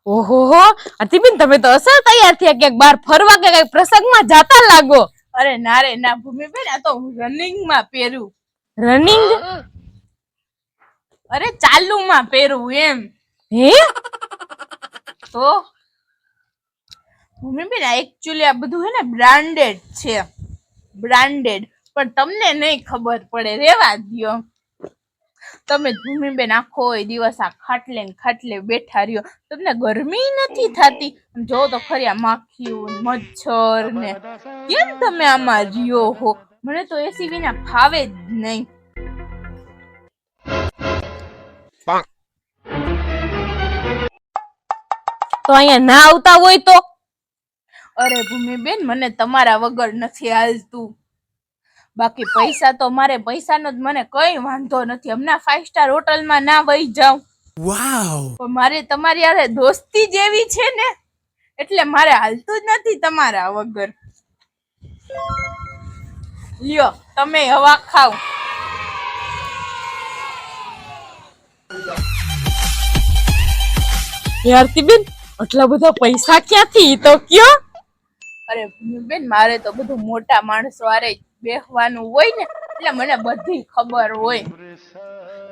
ઓહો હો આરતીબેન તમે તો અસર તૈયાર થયા ક્યાંક બહાર ફરવા કે કઈ પ્રસંગમાં જાતા લાગો. અરે ના રે ના ભૂમિબેન, આ તો હું રનિંગ માં પહેરું. રનિંગ? અરે ચાલુ માં પહેરું એમ. હે તો ભૂમિબેન એકચ્યુઅલી આ બધું હે ને બ્રાન્ડેડ છે, બ્રાન્ડેડ. પણ તમને નહીં ખબર પડે, રેવા દ્યો. તમે ભૂમિબેન આખો દિવસ આ ખાટલે ને ખાટલે બેઠા રહ્યો, તમને ગરમી નથી થતી? જો તો ખરી આ માખીઓ મચ્છર ને કેમ તમે આમાં રહ્યો હો? મને તો એસી વિના ફાવે જ નહીં. તો અહીંયા ના આવતા હોય તો? અરે ભૂમિબેન મને તમારા વગર નથી હાલતું. બાકી પૈસા તો મારે પૈસાનો જ મને કઈ વાંધો નથી. હમણાં 5 સ્ટાર હોટલમાં ના વહી જાઉં. વાવ. પણ મારે તમારી યારે દોસ્તી જેવી છે ને, એટલે મારે હાલતું જ નથી તમારા વગર. લ્યો તમે હવા ખાવ. આરતીબેન આટલા બધા પૈસા ક્યાંથી તો કયો? અરે બેન મારે તો બધું મોટા માણસો હારે બેહવાનું હોય ને, એટલે મને બધી ખબર હોય.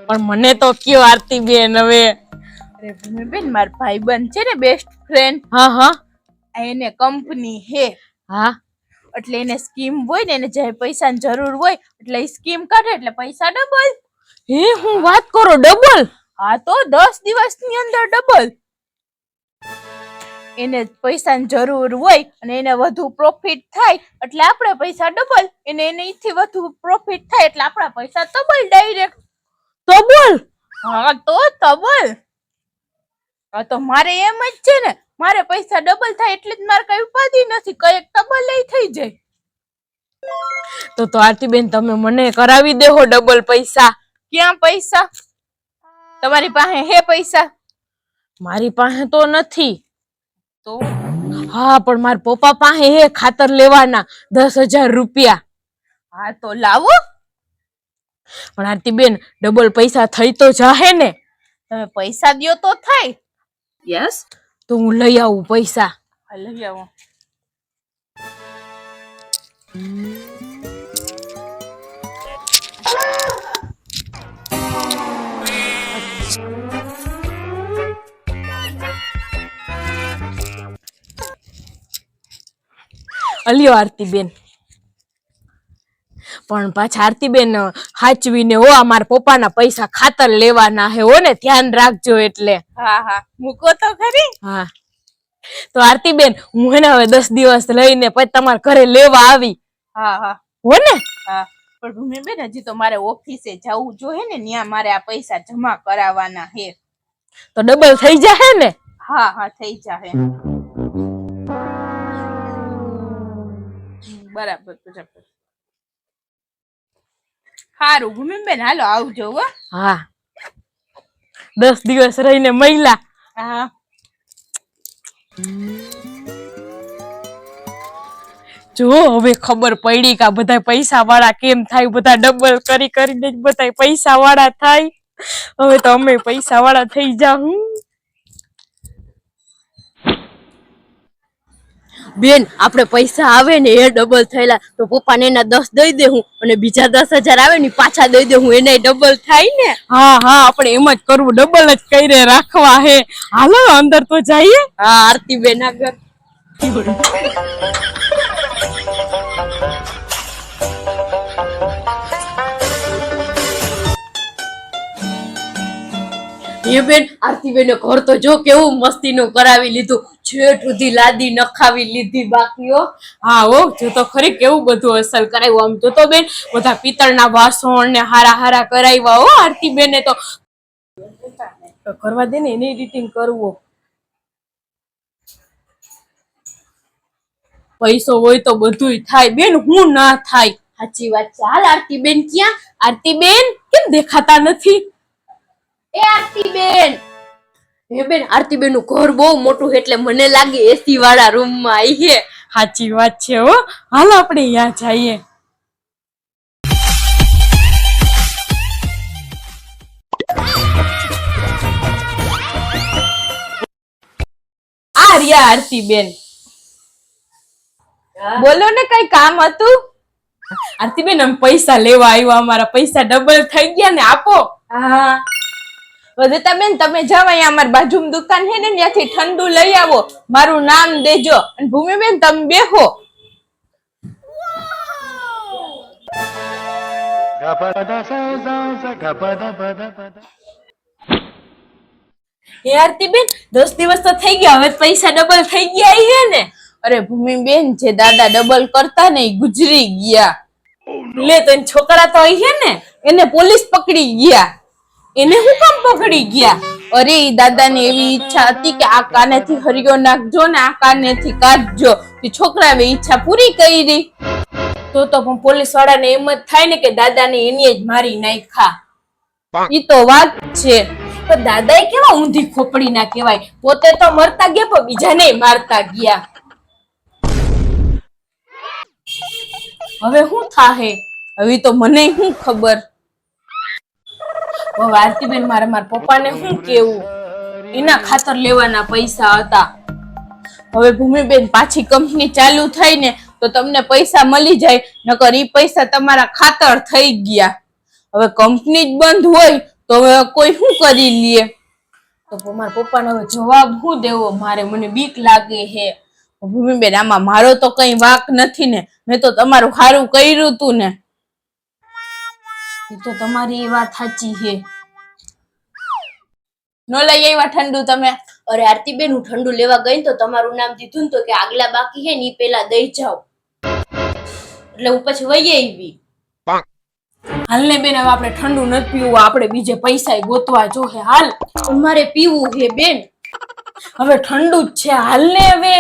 પણ મને તો કયો આરતીબેન હવે. અરે બેન મારા ભાઈબંધ છે ને, બેસ્ટ ફ્રેન્ડ. હા હા. એને કંપની હે. હા. એટલે એને સ્કીમ હોય ને, એને જે પૈસાની જરૂર હોય એટલે એ સ્કીમ કાઢે એટલે પૈસા ડબલ. હે હું વાત કરો, ડબલ? હા તો 10 દિવસની અંદર ડબલ. એને પૈસાની જરૂર હોય અને એને વધુ પ્રોફિટ થાય એટલે આપણે પૈસા ડબલ. એને એનાથી વધુ પ્રોફિટ થાય એટલે આપણા પૈસા ડબલ ડાયરેક્ટ. ડબલ? હા તો ડબલ. હા તો મારે એમ જ છે ને, મારે પૈસા ડબલ થાય એટલે જ મારે કઈ ઉપાધિ નથી, કઈક ડબલ થઈ જાય. તો આરતીબેન તમે મને કરાવી દેહો ડબલ પૈસા. ક્યાં પૈસા? તમારી પાસે હે પૈસા? મારી પાસે તો નથી. તો હા પણ મારા પપ્પા પાસે હે ખાતર લેવાના 10,000 રૂપિયા. હા તો લાવો. પણ આરતીબેન ડબલ પૈસા થઈ તો જાહે ને? તમે પૈસા દ્યો તો થાય. યસ. તો હું લઈ આવું પૈસા. લઈ આવો. અલ્યો આરતીબેન. પણ પાછા આરતીબેન હાચવીને હો, અમારા પપ્પાના પૈસા ખાતર લેવાના હે હો ને, ધ્યાન રાખજો એટલે. હા હા મૂકો તો ખરી. હા તો આરતીબેન હું હે ને હવે 10 દિવસ લઈને પછી તમારા ઘરે લેવા આવી. હા હા હો ને? હા પણ ભૂમિબેન હજી તો મારે ઓફિસે જવું જોઈએ ને, ત્યાં મારે આ પૈસા જમા કરાવવાના હે. તો ડબલ થઈ જાહે ને? હા હા થઈ જાહે. બરાબર બરાબર. સારું ભૂમિબેન હાલો આવજો હો. હા 10 દિવસ રહીને મહિલા. હા જો હવે ખબર પડી કે આ બધા પૈસા વાળા કેમ થાય, બધા ડબલ કરી કરીને બધા પૈસા વાળા થાય. હવે તો અમે પૈસા વાળા થઈ જાઉં. બેન આપણે પૈસા આવે ને એ ડબલ થયેલા તો પપ્પાને એના 10 દઈ દેહું અને બીજા 10,000 આવે ને પાછા દઈ દેહું, એને ડબલ થાય ને. હા હા આપણે એમ જ કરવું, ડબલ જ કરીને રાખવા હે. હાલો અંદર તો જઈએ. હા આરતીબેન આગળ. એ બેન આરતીબેન ઘર તો જો કેવું મસ્તીનું કરાવી લીધું, છેટ સુધી લાદી નખાવી લીધી બાકીઓ. હા હો જો તો ખરી કેવું બધું અસલ કરાવ્યું. આમ જો તો બેન બધા પિત્તળના વાસણ ને હારા હારા કરાવ્યા હો આરતીબેને તો. કરવા દે ને એને એડિટિંગ કરવો. પૈસો હોય તો બધુંય થાય બેન, હું ના થાય? સાચી વાત છે. હાલ આરતીબેન ક્યાં? આરતીબેન કેમ દેખાતા નથી? એ આરતીબેન. હે બેન આરતીબેન નું ઘર બહુ મોટું એટલે મને લાગે એસી વાળા રૂમ માં આવી છે. સાચી વાત છે હો. હાલ આપણે ત્યાં જઈએ. રહ્યા આરતીબેન બોલો ને કઈ કામ હતું? આરતીબેન અમે પૈસા લેવા આવ્યા, અમારા પૈસા ડબલ થઈ ગયા ને, આપો. હા વધતાબેન તમે જાઓ, અહીંયા અમારી બાજુમાં દુકાન છે ને ત્યાંથી ઠંડુ લઈ આવો, મારું નામ દેજો. અને ભૂમિબેન તમે બેહો. હે આરતીબેન 10 દિવસ તો થઈ ગયા, હવે પૈસા ડબલ થઈ ગયા છે ને? અરે ભૂમિબેન જે દાદા ડબલ કરતા ને ઈ ગુજરી ગયા. લે તો એના છોકરા તો અહીં છે ને? એને પોલીસ પકડી ગયા. એને હું કામ પકડી ગયા? અરે ઈ દાદાની એવી ઈચ્છા હતી કે આ કાનેથી હરિયો નાખજો ને આ કાનેથી કાઢજો. ઈ છોકરાએ ઈચ્છા પૂરી કરી. તો પણ પોલીસ વાળાને એમ જ થાય ને કે દાદાને એની જ મારી નાખ્યા. ઈ તો વાત છે. પણ દાદાએ કેવા ઊંધી ખોપડી ના કહેવાય, પોતે તો મરતા ગયા પણ બીજાને મારતા ગયા. હવે શું થાહે? હવે તો મને શું ખબર. હવે આરતીબેન મારા પપ્પાને શું કેવું? એના ખાતર લેવાના પૈસા હતા. હવે ભૂમિબેન પાછી કંપની ચાલુ થઈ ને તો તમને પૈસા મળી જાય, નકર ઈ પૈસા તમારા ખાતર થઈ ગયા. હવે કંપની જ બંધ હોય તો હવે કોઈ શું કરી લે? તો મારા પપ્પાને હવે જવાબ શું દેવો મારે? મને બીક લાગે હે. ભૂમિબેન આમાં મારો તો કઈ વાંક નથી ને, મેં તો તમારું સારું કર્યું તું ને. એ તો તમારી વાત સાચી છે. ન લઈ આવ્યા ઠંડુ તમે? અરે આરતીબેન હું ઠંડુ લેવા ગઈ તો તમારું નામ દીધું ને તો કે આગલા બાકી હે ને ઈ પેલા દઈ જાઓ, એટલે હું પછી વહી આવી. હાલ ને બેન હવે આપણે ઠંડુ નથી પીવું, આપણે બીજે પૈસા ગોતવા જોહે. હાલ મારે પીવું હે બેન, હવે ઠંડુ જ છે. હાલ ને હવે